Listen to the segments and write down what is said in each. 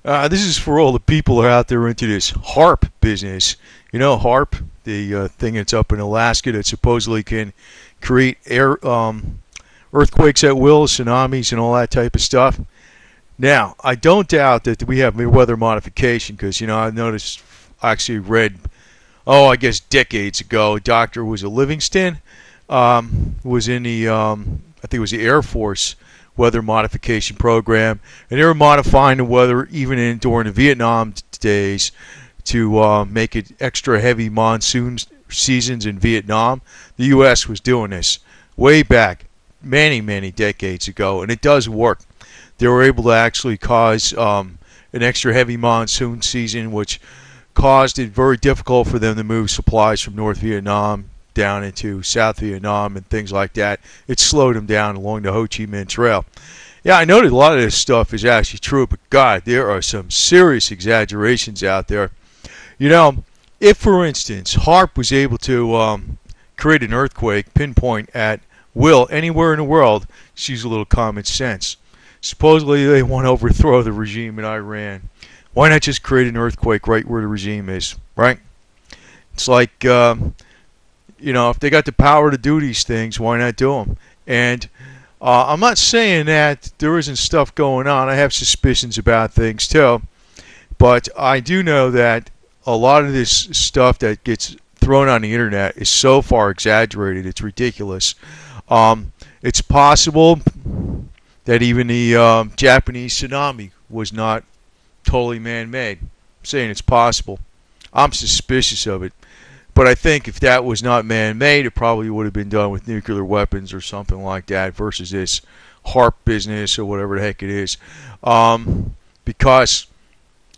This is for all the people who are out there into this HARP business. You know, HARP, the thing that's up in Alaska that supposedly can create earthquakes at will, tsunamis, and all that type of stuff. Now, I don't doubt that we have weather modification because, I noticed, I actually read, I guess decades ago, a doctor was a Livingston, was in the, I think it was the Air Force weather modification program, and they were modifying the weather even during the Vietnam days to make it extra heavy monsoon seasons in Vietnam. The U.S. was doing this way back, many, many decades ago, and it does work. They were able to actually cause an extra heavy monsoon season, which caused it very difficult for them to move supplies from North Vietnam down into South Vietnam and things like that. It slowed them down along the Ho Chi Minh Trail. Yeah, I know that a lot of this stuff is actually true, but God, there are some serious exaggerations out there. If, for instance, HARP was able to create an earthquake, pinpoint at will, anywhere in the world, just use a little common sense. Supposedly they want to overthrow the regime in Iran. Why not just create an earthquake right where the regime is, right? It's like, if they got the power to do these things, why not do them? And I'm not saying that there isn't stuff going on. I have suspicions about things too. But I do know that a lot of this stuff that gets thrown on the internet is so far exaggerated, it's ridiculous. It's possible that even the Japanese tsunami was not totally man-made. I'm saying it's possible. I'm suspicious of it. But I think if that was not man-made, it probably would have been done with nuclear weapons or something like that versus this HARP business or whatever the heck it is. Because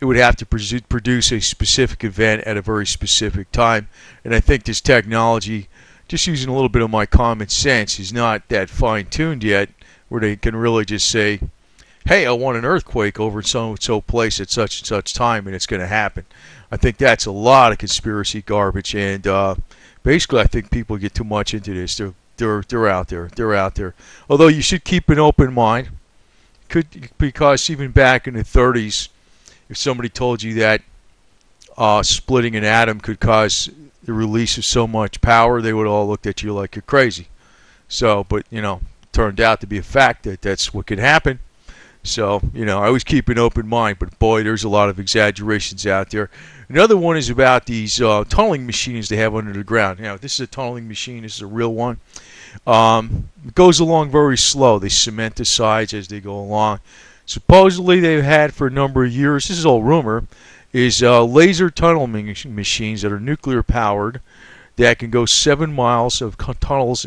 it would have to produce a specific event at a very specific time. And I think this technology, just using a little bit of my common sense, is not that fine-tuned yet, where they can really just say, hey, I want an earthquake over in so-and-so place at such and such time, and it's going to happen. I think that's a lot of conspiracy garbage, and basically I think people get too much into this. They're out there. They're out there. Although you should keep an open mind, because even back in the 30s, if somebody told you that splitting an atom could cause the release of so much power, they would all looked at you like you're crazy. So, but turned out to be a fact that that's what could happen. So, I always keep an open mind, but boy, there's a lot of exaggerations out there. Another one is about these tunneling machines they have under the ground. Now, this is a tunneling machine. This is a real one. It goes along very slow. They cement the sides as they go along. Supposedly, they've had for a number of years, this is all rumor, is laser tunneling machines that are nuclear powered that can go 7 miles of tunnels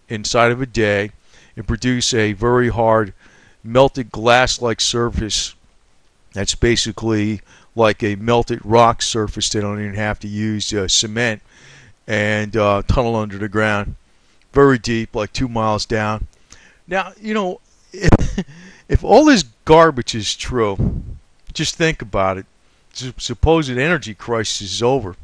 inside of a day and produce a very hard melted glass-like surface that's basically like a melted rock surface. They don't even have to use cement, and tunnel under the ground very deep, like 2 miles down. Now, if all this garbage is true, just think about it. Supposed energy crisis is over.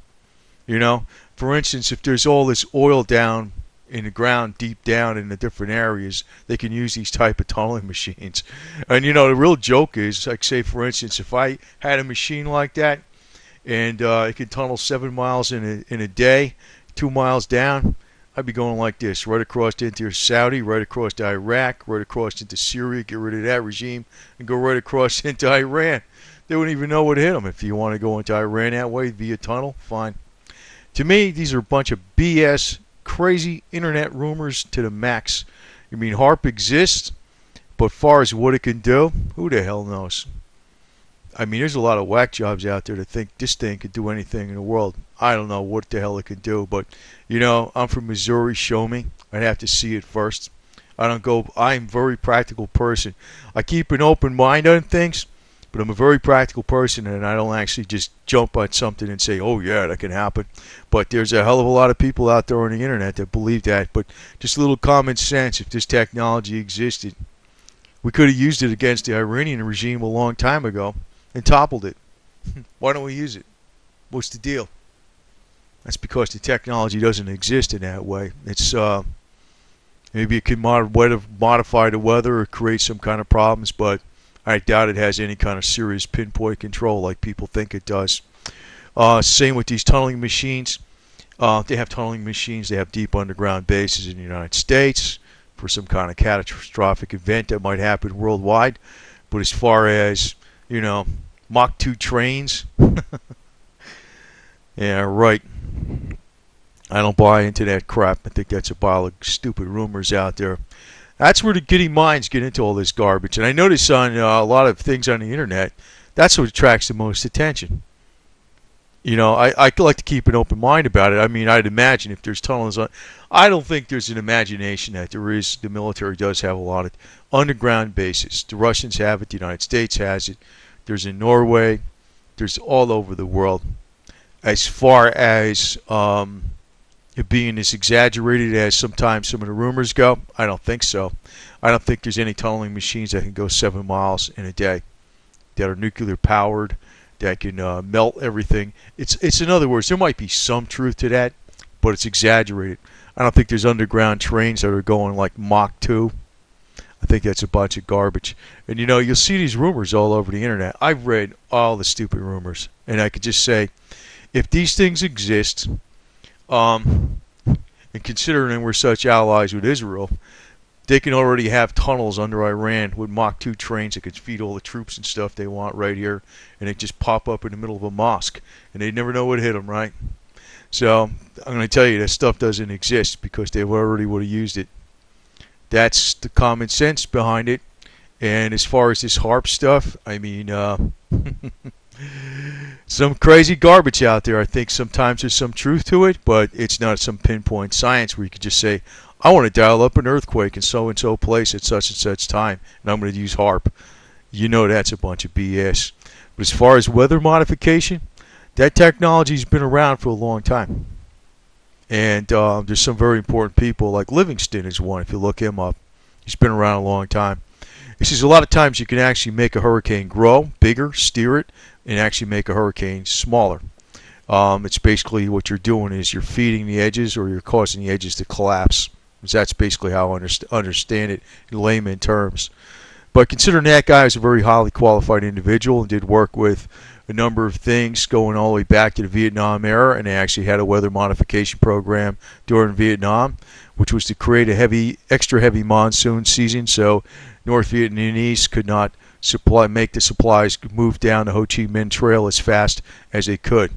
For instance, if there's all this oil down in the ground, deep down in the different areas, they can use these type of tunneling machines. And the real joke is, like, say for instance, if I had a machine like that and it could tunnel 7 miles in a day, 2 miles down, I'd be going like this, right across into Saudi, right across to Iraq, right across into Syria, get rid of that regime, and go right across into Iran. They wouldn't even know what hit them. If you want to go into Iran that way via tunnel, fine. To me, these are a bunch of BS, crazy internet rumors to the max. I mean, HARP exists, but as far as what it can do, who the hell knows? I mean, there's a lot of whack jobs out there that think this thing could do anything in the world. I don't know what the hell it could do, but I'm from Missouri. Show me. I'd have to see it first. I'm a very practical person. I keep an open mind on things, but I'm a very practical person, and I don't actually just jump on something and say, oh yeah, that can happen. But there's a hell of a lot of people out there on the internet that believe that. But just a little common sense, if this technology existed, we could have used it against the Iranian regime a long time ago and toppled it. Why don't we use it? What's the deal? That's because the technology doesn't exist in that way. It's maybe it can modify the weather or create some kind of problems, but I doubt it has any kind of serious pinpoint control like people think it does. Same with these tunneling machines. They have tunneling machines. They have deep underground bases in the United States for some kind of catastrophic event that might happen worldwide. But as far as, Mach 2 trains, yeah, right. I don't buy into that crap. I think that's a pile of stupid rumors out there. That's where the giddy minds get into all this garbage. And I notice on a lot of things on the internet, that's what attracts the most attention. I like to keep an open mind about it. I mean, I'd imagine if there's tunnels on, I don't think there's an imagination that there is. The military does have a lot of underground bases. The Russians have it. The United States has it. There's in Norway. There's all over the world. As far as it being as exaggerated as sometimes some of the rumors go, I don't think so. I don't think there's any tunneling machines that can go 7 miles in a day that are nuclear powered, that can melt everything. It's in other words, there might be some truth to that, but it's exaggerated. I don't think there's underground trains that are going like Mach 2. I think that's a bunch of garbage. And you'll see these rumors all over the internet. I've read all the stupid rumors, and I could just say, if these things exist, and considering we're such allies with Israel, they can already have tunnels under Iran with Mach 2 trains that could feed all the troops and stuff they want right here, and they just pop up in the middle of a mosque, and they'd never know what hit them, right? So I'm going to tell you that stuff doesn't exist because they already would have used it. That's the common sense behind it. And as far as this HARP stuff, I mean, some crazy garbage out there. I think sometimes there's some truth to it, but it's not some pinpoint science where you could just say, I want to dial up an earthquake in so-and-so place at such and such time, and I'm going to use HARP. That's a bunch of BS. But as far as weather modification, that technology's been around for a long time. And there's some very important people, like Livingston is one, if you look him up. He's been around a long time. He says a lot of times you can actually make a hurricane grow bigger, steer it, and actually make a hurricane smaller. It's basically what you're doing is you're feeding the edges or you're causing the edges to collapse. That's basically how I understand it in layman terms. But considering that guy is a very highly qualified individual and did work with a number of things going all the way back to the Vietnam era, and they actually had a weather modification program during Vietnam, which was to create a extra heavy monsoon season so North Vietnamese could not make the supplies move down the Ho Chi Minh Trail as fast as they could.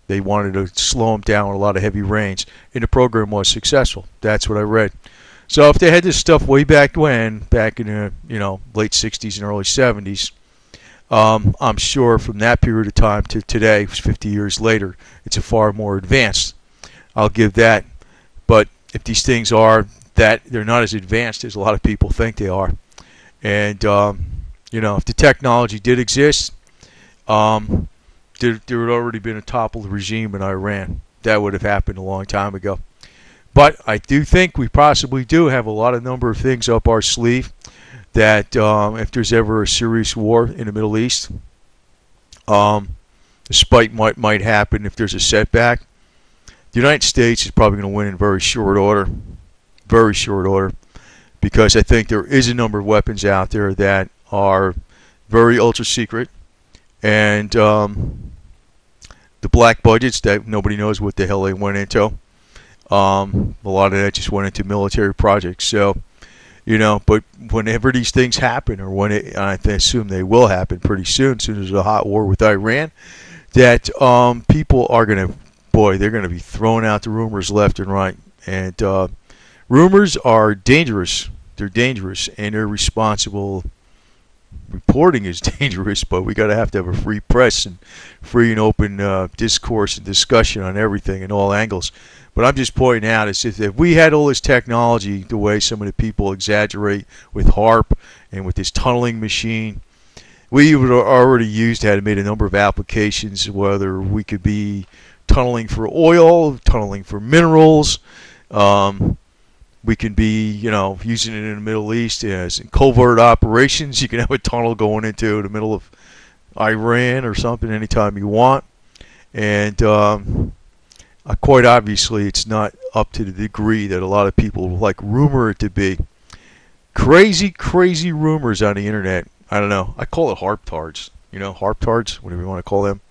They wanted to slow them down with a lot of heavy rains, and the program was successful. That's what I read. So if they had this stuff way back in the late 60s and early 70s, I'm sure from that period of time to today, 50 years later, it's a far more advanced. I'll give that. But if these things are that they're not as advanced as a lot of people think they are, and if the technology did exist, there had already been a toppled regime in Iran. That would have happened a long time ago. But I do think we possibly do have a lot of number of things up our sleeve that if there's ever a serious war in the Middle East, a spike might happen if there's a setback. The United States is probably going to win in very short order, because I think there is a number of weapons out there that are very ultra secret, and the black budgets that nobody knows what the hell they went into. A lot of that just went into military projects. So, but whenever these things happen, or I assume they will happen pretty soon as there's a hot war with Iran, that people are going to, they're going to be throwing out the rumors left and right. And rumors are dangerous. They're dangerous, and they're responsible. Reporting is dangerous, but we have to have a free press and free and open discourse and discussion on everything and all angles. But I'm just pointing out is if we had all this technology the way some of the people exaggerate with HARP and with this tunneling machine, we would have already made a number of applications, whether we could be tunneling for oil, tunneling for minerals. We can be, using it in the Middle East as in covert operations. You can have a tunnel going into the middle of Iran or something anytime you want. And quite obviously, it's not up to the degree that a lot of people like rumor it to be. Crazy, crazy rumors on the internet. I don't know. I call it Harp-tards. You know, Harp-tards, whatever you want to call them.